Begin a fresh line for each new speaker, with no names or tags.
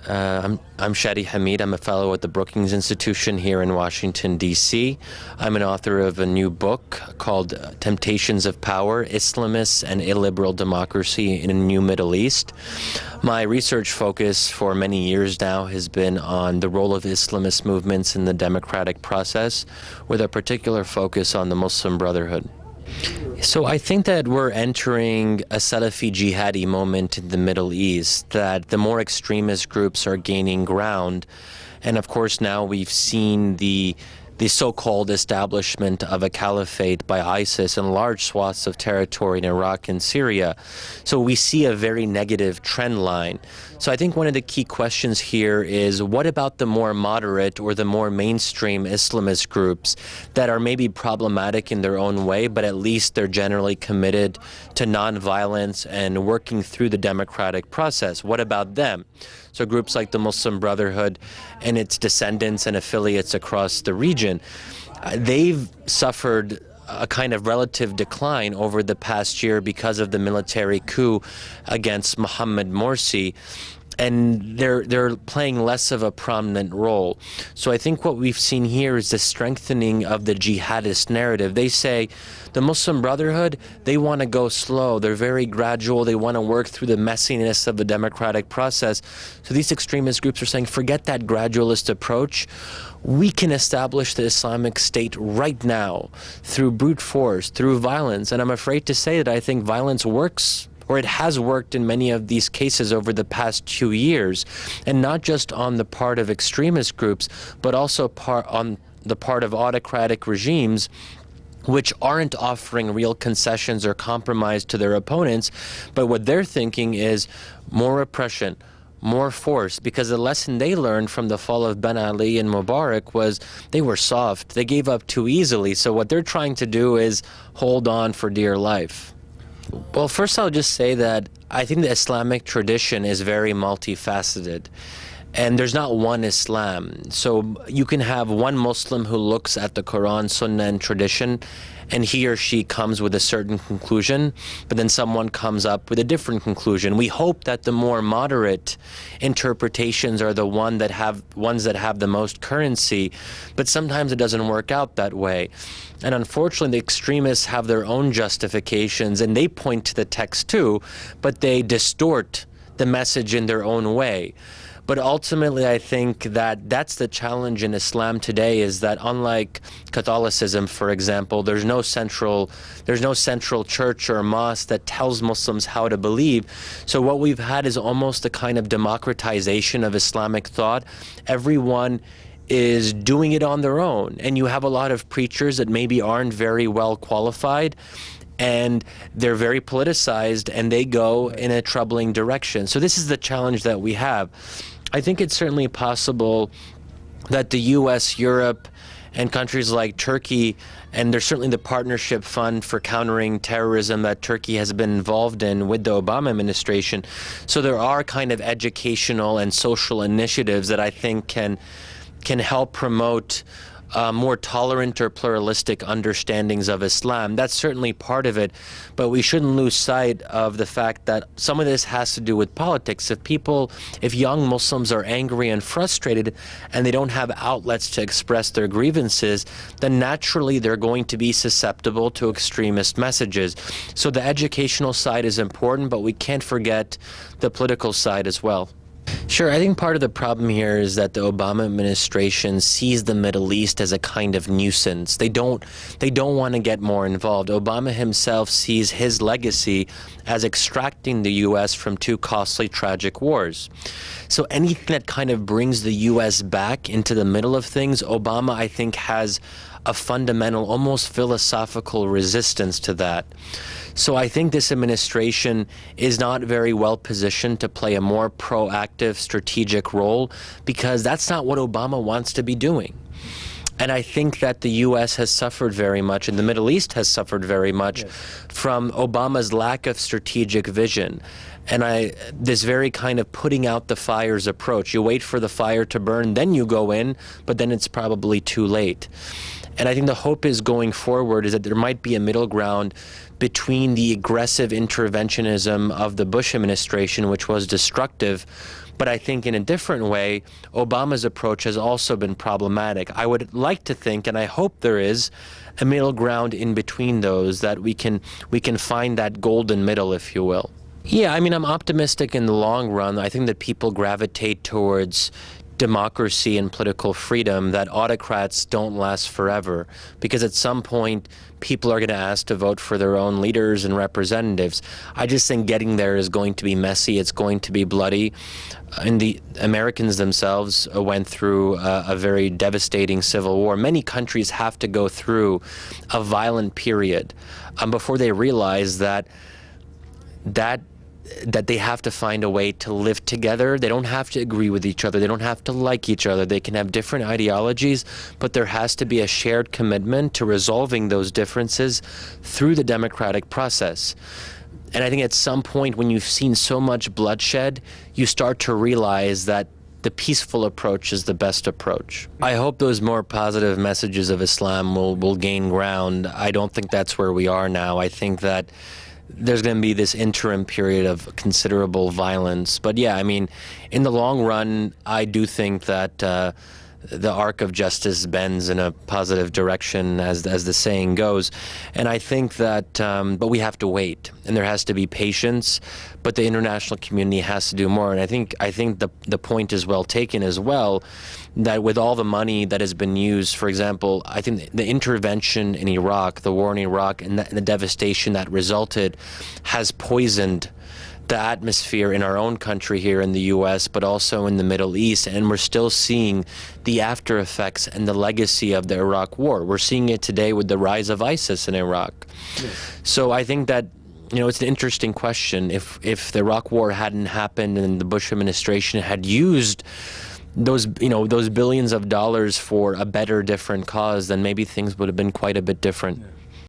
I'm Shadi Hamid. I'm a fellow at the Brookings Institution here in Washington, D.C. I'm an author of a new book called Temptations of Power, Islamists and Illiberal Democracy in a New Middle East. My research focus for many years now has been on the role of Islamist movements in the democratic process, with a particular focus on the Muslim Brotherhood. So I think that we're entering a Salafi jihadi moment in the Middle East, that the more extremist groups are gaining ground. And of course now we've seen the so-called establishment of a caliphate by ISIS in large swaths of territory in Iraq and Syria. So we see a very negative trend line. So I think one of the key questions here is, what about the more moderate or the more mainstream Islamist groups that are maybe problematic in their own way, but at least they're generally committed to nonviolence and working through the democratic process? What about them? So groups like the Muslim Brotherhood and its descendants and affiliates across the region, they've suffered a kind of relative decline over the past year because of the military coup against Mohammed Morsi, and they're playing less of a prominent role. So I think what we've seen here is the strengthening of the jihadist narrative. They say the Muslim Brotherhood, they want to go slow, they're very gradual, they want to work through the messiness of the democratic process. So these extremist groups are saying, forget that gradualist approach. We can establish the Islamic State right now through brute force, through violence. And I'm afraid to say that I think violence works, or it has worked in many of these cases over the past 2 years, and not just on the part of extremist groups, but also on the part of autocratic regimes which aren't offering real concessions or compromise to their opponents, but what they're thinking is more repression, more force, because the lesson they learned from the fall of Ben Ali and Mubarak was they were soft, they gave up too easily, so what they're trying to do is hold on for dear life. Well, first I'll just say that I think the Islamic tradition is very multifaceted. And there's not one Islam. So you can have one Muslim who looks at the Quran, Sunnah, and tradition, and he or she comes with a certain conclusion, but then someone comes up with a different conclusion. We hope that the more moderate interpretations are the ones that have the most currency, but sometimes it doesn't work out that way. And unfortunately, the extremists have their own justifications, and they point to the text too, but they distort the message in their own way. But ultimately, I think that that's the challenge in Islam today, is that unlike Catholicism, for example, there's no central church or mosque that tells Muslims how to believe. So what we've had is almost a kind of democratization of Islamic thought. Everyone is doing it on their own, and you have a lot of preachers that maybe aren't very well qualified, and they're very politicized, and they go in a troubling direction. So this is the challenge that we have. I think it's certainly possible that the U.S., Europe, and countries like Turkey, and there's certainly the Partnership Fund for Countering Terrorism that Turkey has been involved in with the Obama administration. So there are kind of educational and social initiatives that I think can help promote more tolerant or pluralistic understandings of Islam. That's certainly part of it, but we shouldn't lose sight of the fact that some of this has to do with politics. If young Muslims are angry and frustrated and they don't have outlets to express their grievances, then naturally they're going to be susceptible to extremist messages. So the educational side is important, but we can't forget the political side as well. Sure, I think part of the problem here is that the Obama administration sees the Middle East as a kind of nuisance. They don't want to get more involved. Obama himself sees his legacy as extracting the U.S. from two costly, tragic wars. So anything that kind of brings the U.S. back into the middle of things, Obama, I think, has a fundamental, almost philosophical resistance to that. So I think this administration is not very well positioned to play a more proactive, strategic role, because that's not what Obama wants to be doing. And I think that the U.S. has suffered very much, and the Middle East has suffered very much, yes, from Obama's lack of strategic vision. And this very kind of putting out the fires approach. You wait for the fire to burn, then you go in, but then it's probably too late. And I think the hope is going forward is that there might be a middle ground between the aggressive interventionism of the Bush administration, which was destructive, But I think in a different way, Obama's approach has also been problematic. I would like to think, and I hope there is, a middle ground in between those, that we can find that golden middle, if you will. Yeah, I mean, I'm optimistic in the long run. I think that people gravitate towards democracy and political freedom, that autocrats don't last forever, because at some point people are going to ask to vote for their own leaders and representatives. I just think getting there is going to be messy. It's going to be bloody. And the Americans themselves went through a very devastating civil war. Many countries have to go through a violent period before they realize that they have to find a way to live together. They don't have to agree with each other. They don't have to like each other. They can have different ideologies, but there has to be a shared commitment to resolving those differences through the democratic process. And I think at some point, when you've seen so much bloodshed, you start to realize that the peaceful approach is the best approach. I hope those more positive messages of Islam will gain ground. I don't think that's where we are now. I think that there's going to be this interim period of considerable violence. But yeah, I mean, in the long run, I do think that the arc of justice bends in a positive direction, as the saying goes. And I think that, but we have to wait, and there has to be patience, but the international community has to do more. And I think the point is well taken as well, that with all the money that has been used, for example, I think the intervention in Iraq, the war in Iraq, and the devastation that resulted has poisoned the atmosphere in our own country here in the U.S., but also in the Middle East, and we're still seeing the after effects and the legacy of the Iraq war. We're seeing it today with the rise of ISIS in Iraq. Yes. So I think that, you know, it's an interesting question. If the Iraq war hadn't happened and the Bush administration had used those billions of dollars for a better, different cause, then maybe things would have been quite a bit different. Yeah.